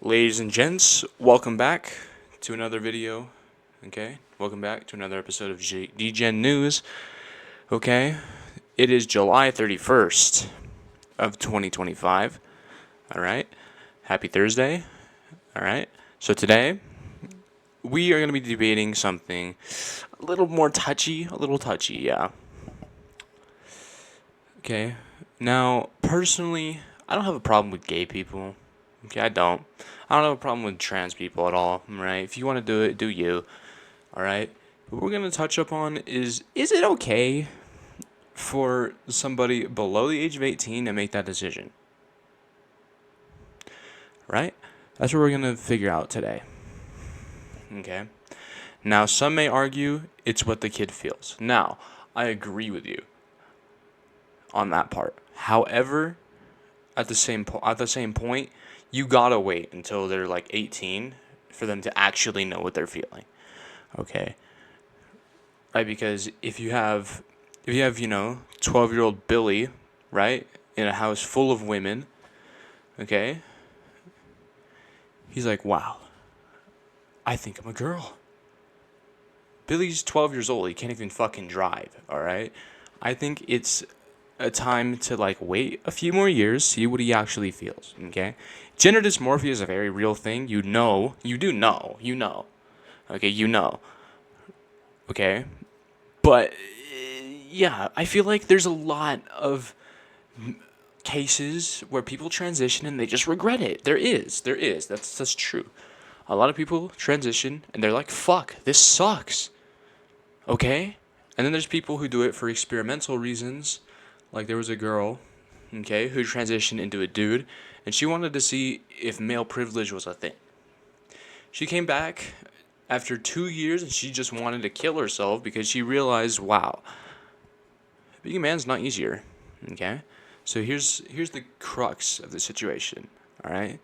Ladies and gents, welcome back to another video. Okay, welcome back to another episode of DGen News. Okay, it is July 31st of 2025. All right, happy Thursday. All right, so today we are going to be debating something a little more touchy, yeah. Okay, now personally, I don't have a problem with gay people. Okay, I don't. I don't have a problem with trans people at all, right? If you want to do it, do you, all right? What we're going to touch upon is it okay for somebody below the age of 18 to make that decision? Right? That's what we're going to figure out today. Okay? Now, some may argue it's what the kid feels. Now, I agree with you on that part. However, at the same point, you gotta wait until they're like 18 for them to actually know what they're feeling. Okay, right? Because if you have 12-year-old Billy, right, in a house full of women, okay, he's like, wow, I think I'm a girl. Billy's 12 years old. He can't even fucking drive. All right, I think it's a time to like wait a few more years, see what he actually feels. Okay, gender dysmorphia is a very real thing. You know. Okay, you know. Okay, but yeah, I feel like there's a lot of cases where people transition and they just regret it. There is. That's true. A lot of people transition and they're like, "Fuck, this sucks." Okay, and then there's people who do it for experimental reasons. Like there was a girl, okay, who transitioned into a dude, and she wanted to see if male privilege was a thing. She came back after 2 years and she just wanted to kill herself because she realized, wow, being a man's not easier. Okay? So here's the crux of the situation. Alright?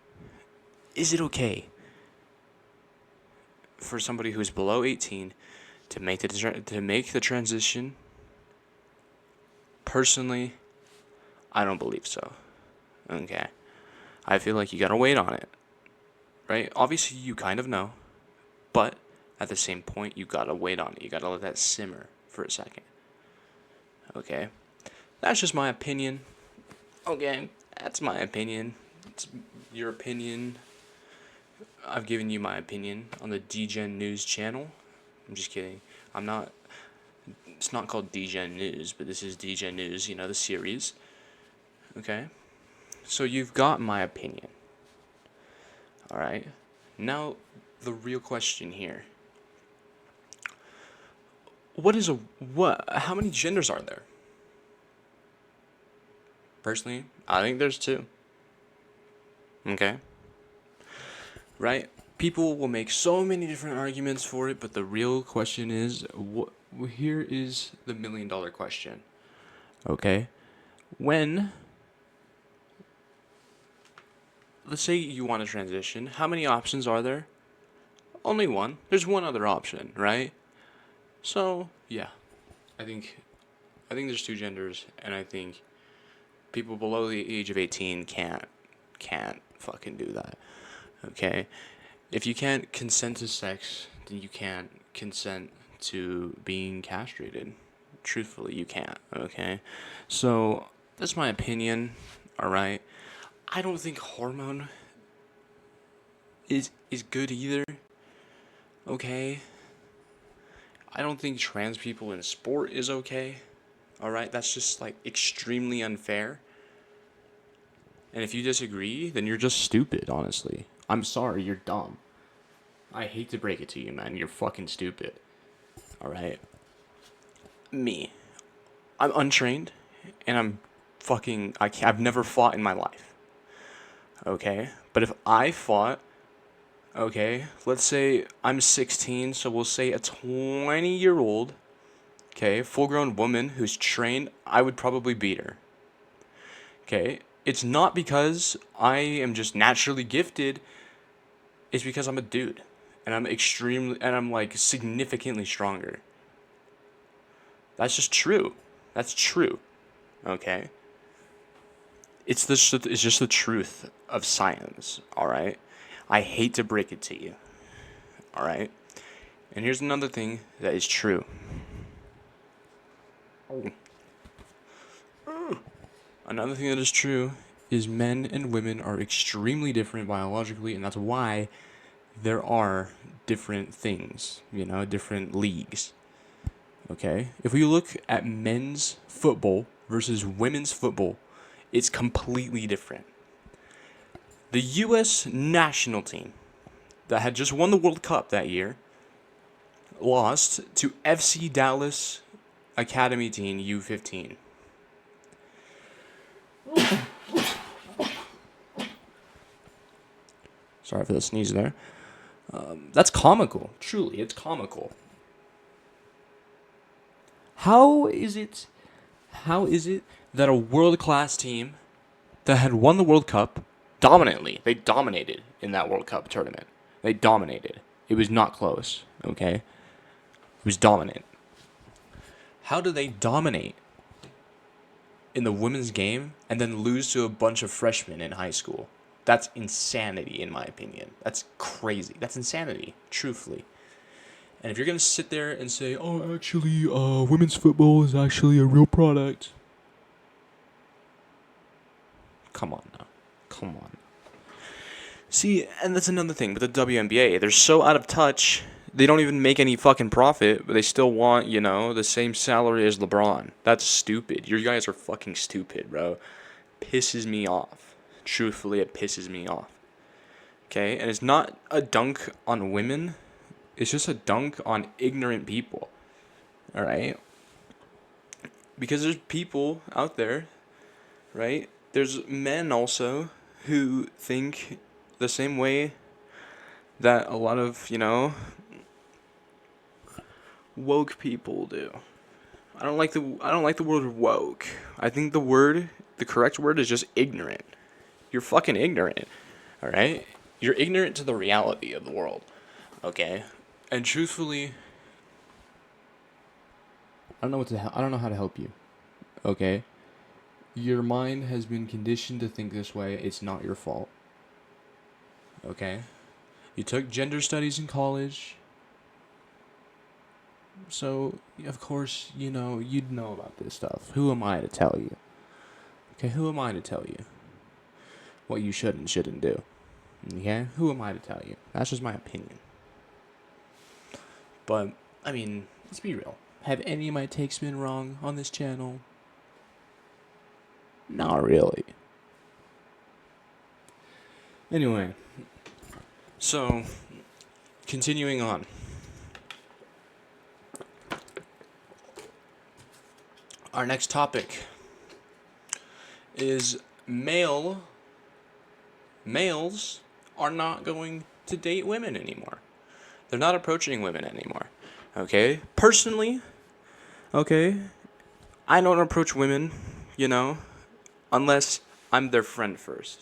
Is it okay for somebody who's below 18 to make the transition? Personally, I don't believe so. Okay. I feel like you gotta wait on it. Right? Obviously you kind of know. But at the same point, you gotta wait on it. You gotta let that simmer for a second. Okay? That's just my opinion. Okay? That's my opinion. It's your opinion. I've given you my opinion on the DGen News channel. I'm just kidding. I'm not. It's not called DGen News, but this is DGen News, the series. Okay? So you've got my opinion. Alright? Now, the real question here. How many genders are there? Personally, I think there's two. Okay? Right? People will make so many different arguments for it, but the real question is, here is the $1 million question. Okay? Let's say you want to transition, how many options are there? Only one. There's one other option, right? So, yeah. I think there's two genders, and I think people below the age of 18 can't fucking do that. Okay? If you can't consent to sex, then you can't consent to being castrated. Truthfully, you can't. Okay? So, that's my opinion. Alright? I don't think hormone is good either. Okay? I don't think trans people in sport is okay. Alright? That's just like extremely unfair. And if you disagree, then you're just stupid, honestly. I'm sorry, you're dumb. I hate to break it to you, man. You're fucking stupid. Alright? Me. I'm untrained, and I've never fought in my life. Okay? But if I fought, okay, let's say I'm 16, so we'll say a 20-year-old, okay, full-grown woman who's trained, I would probably beat her. Okay? It's not because I am just naturally gifted. It's because I'm a dude. And I'm like significantly stronger. That's just true. That's true. Okay? It's just the truth of science, alright? I hate to break it to you. All right? And here's another thing that is true. Another thing that is true is men and women are extremely different biologically, and that's why there are different things, different leagues. Okay? If we look at men's football versus women's football, it's completely different. The U.S. national team that had just won the World Cup that year lost to FC Dallas Academy Team U15. Sorry for the sneeze there. That's comical. Truly, it's comical. How is it that a world-class team that had won the World Cup they dominated in that World Cup tournament. They dominated. It was not close, okay? It was dominant. How do they dominate in the women's game and then lose to a bunch of freshmen in high school? That's insanity, in my opinion. That's crazy. That's insanity, truthfully. And if you're going to sit there and say, oh, actually, women's football is actually a real product. Come on now. Come on. See, and that's another thing with the WNBA. They're so out of touch, they don't even make any fucking profit, but they still want, the same salary as LeBron. That's stupid. You guys are fucking stupid, bro. Pisses me off. Truthfully, it pisses me off. Okay? And it's not a dunk on women. It's just a dunk on ignorant people. Alright? Because there's people out there, right? There's men also who think the same way that a lot of, woke people do. I don't like the word woke. I think the correct word is just ignorant. You're fucking ignorant. All right? You're ignorant to the reality of the world. Okay? And truthfully, I don't know how to help you. Okay? Your mind has been conditioned to think this way. It's not your fault. Okay? You took gender studies in college. So, of course, you'd know about this stuff. Who am I to tell you? Okay, who am I to tell you what you should and shouldn't do? Okay? Who am I to tell you? That's just my opinion. But, let's be real. Have any of my takes been wrong on this channel? Not really. Anyway, so, continuing on. Our next topic is males are not going to date women anymore. They're not approaching women anymore. Okay? Personally, okay, I don't approach women, unless I'm their friend first.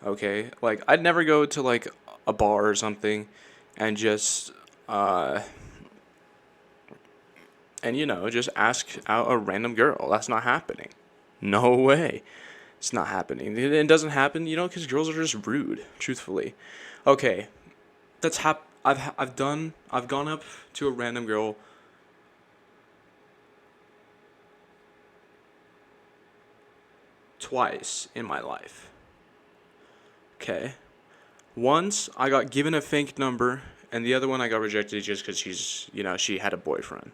Okay? Like, I'd never go to, like, a bar or something and just, just ask out a random girl. That's not happening. No way. It's not happening. It doesn't happen, because girls are just rude, truthfully. Okay. I've gone up to a random girl twice in my life. Okay. Once I got given a fake number, and the other one I got rejected just because she had a boyfriend.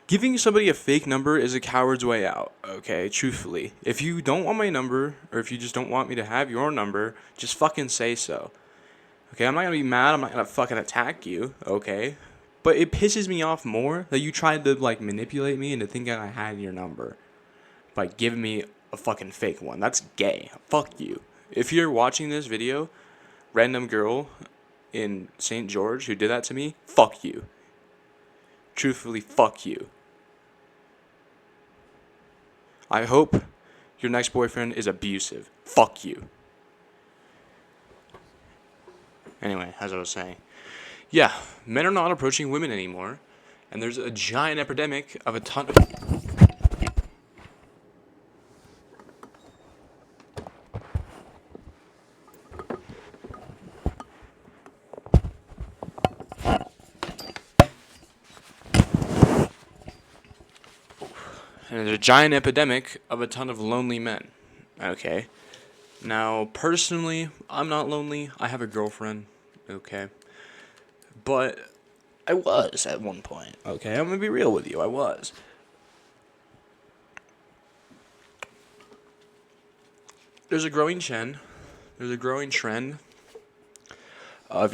Giving somebody a fake number is a coward's way out, okay, truthfully. If you don't want my number, or if you just don't want me to have your number, just fucking say so. Okay, I'm not gonna be mad, I'm not gonna fucking attack you, okay? But it pisses me off more that you tried to, manipulate me into thinking I had your number by giving me a fucking fake one. That's gay. Fuck you. If you're watching this video, random girl in St. George who did that to me, fuck you. Truthfully, fuck you. I hope your next boyfriend is abusive. Fuck you. Anyway, as I was saying. Yeah, men are not approaching women anymore. And there's a giant epidemic of a ton of... And there's a giant epidemic of a ton of lonely men. Okay. Now, personally, I'm not lonely. I have a girlfriend. Okay. But I was at one point. Okay, I'm gonna be real with you. I was. There's a growing trend. There's a growing trend of,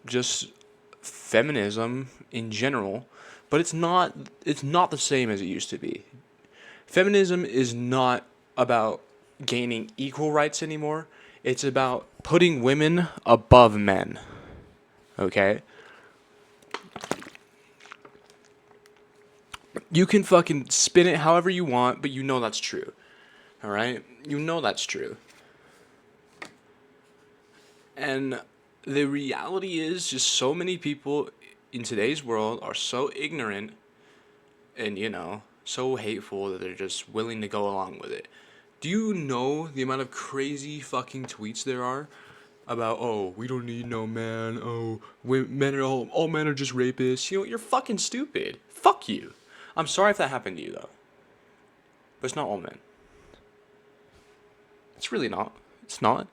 just feminism in general, but it's not the same as it used to be. Feminism is not about gaining equal rights anymore. It's about putting women above men. Okay? You can fucking spin it however you want, but you know that's true. All right? You know that's true. And the reality is just so many people in today's world are so ignorant and, so hateful that they're just willing to go along with it. Do you know the amount of crazy fucking tweets there are about, oh, we don't need no man, oh, men are all men are just rapists? You're fucking stupid. Fuck you. I'm sorry if that happened to you, though. But it's not all men. It's really not. It's not.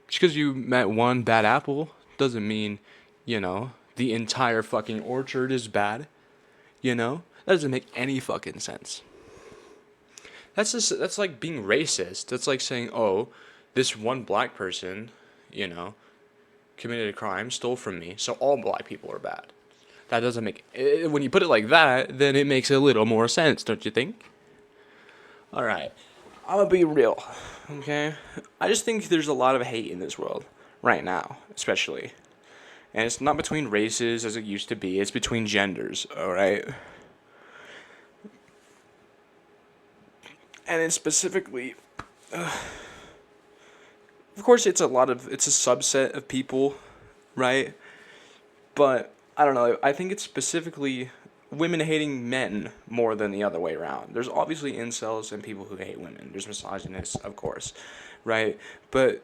Just because you met one bad apple doesn't mean, the entire fucking orchard is bad. That doesn't make any fucking sense. That's like being racist. That's like saying, oh, this one black person, committed a crime, stole from me, so all black people are bad. That doesn't make... When you put it like that, then it makes a little more sense, don't you think? Alright. I'm gonna be real, okay? I just think there's a lot of hate in this world, right now, especially. And it's not between races as it used to be, it's between genders, alright? And it's specifically... of course, it's a subset of people, right? But, I don't know, I think it's specifically women hating men more than the other way around. There's obviously incels and people who hate women. There's misogynists, of course, right? But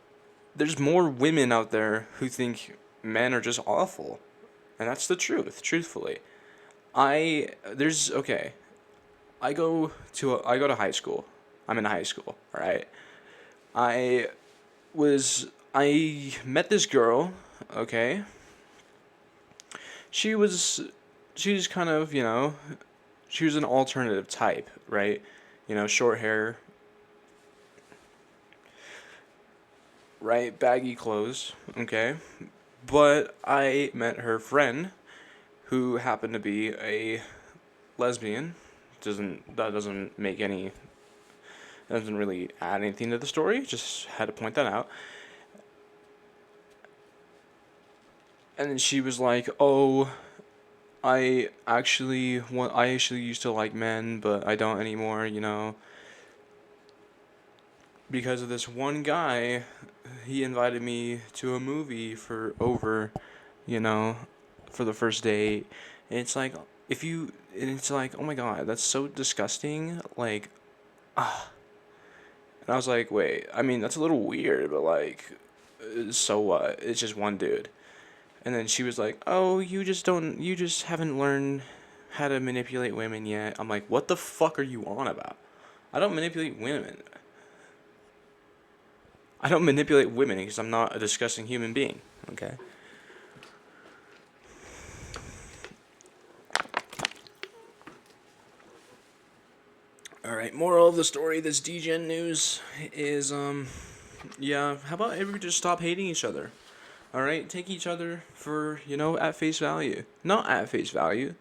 there's more women out there who think men are just awful. And that's the truth, truthfully. I go to high school. I'm in high school, alright? I met this girl, okay? She's kind of, she was an alternative type, right? Short hair, right? Baggy clothes, okay? But I met her friend, who happened to be a lesbian. That doesn't really add anything to the story. Just had to point that out. And then she was like, "Oh, I actually used to like men, but I don't anymore, because of this one guy. He invited me to a movie for the first date." And it's like, oh my god, that's so disgusting. Like, and I was like, wait, I mean, that's a little weird, but like, so what? It's just one dude. And then she was like, "Oh, you just haven't learned how to manipulate women yet." I'm like, "What the fuck are you on about? I don't manipulate women. I don't manipulate women because I'm not a disgusting human being." Okay? Alright, moral of the story, this DGen news is, yeah, how about everybody just stop hating each other? Alright, take each other for, at face value. Not at face value.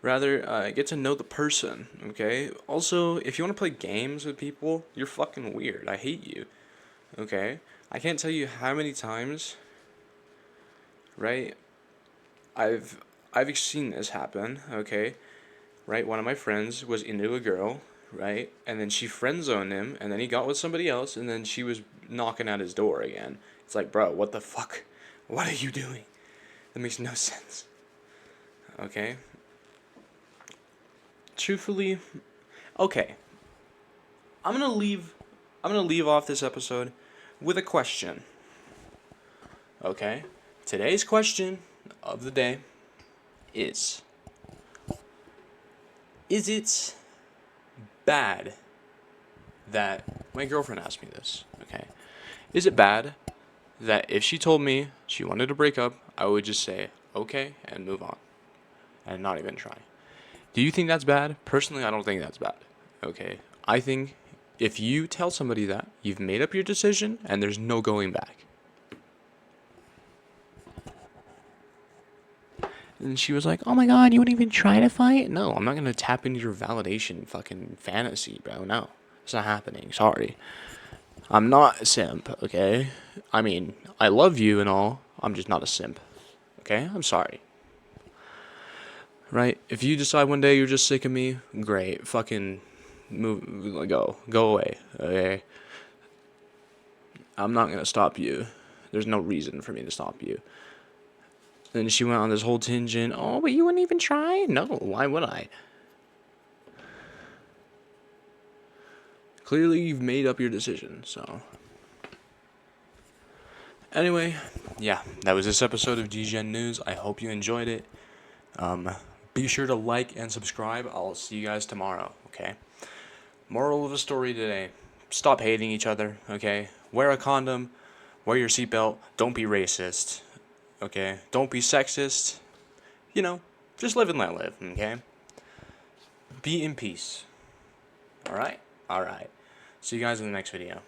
Rather, get to know the person, okay? Also, if you want to play games with people, you're fucking weird. I hate you, okay? I can't tell you how many times, right? I've seen this happen, okay? Right? One of my friends was into a girl, right? And then she friend zoned him, and then he got with somebody else, and then she was knocking at his door again. It's like, bro, what the fuck? What are you doing? That makes no sense. Okay? Truthfully, okay. I'm gonna leave off this episode with a question. Okay? Today's question of the day is, is it bad that my girlfriend asked me this? Okay. Is it bad that if she told me she wanted to break up, I would just say okay and move on and not even try? Do you think that's bad? Personally, I don't think that's bad. Okay. I think if you tell somebody that, you've made up your decision and there's no going back. And she was like, "Oh my god, you wouldn't even try to fight?" No, I'm not gonna tap into your validation fucking fantasy, bro. No, it's not happening. Sorry. I'm not a simp, okay? I mean, I love you and all. I'm just not a simp. Okay? I'm sorry. Right? If you decide one day you're just sick of me, great. Fucking move, go. Go away, okay? I'm not gonna stop you. There's no reason for me to stop you. Then she went on this whole tangent. Oh, but you wouldn't even try? No, why would I? Clearly, you've made up your decision, so. Anyway, yeah, that was this episode of DGen News. I hope you enjoyed it. Be sure to like and subscribe. I'll see you guys tomorrow, okay? Moral of the story today: stop hating each other, okay? Wear a condom, wear your seatbelt, don't be racist, okay? Don't be sexist. You know, just live and let live, okay? Be in peace. Alright? Alright. See you guys in the next video.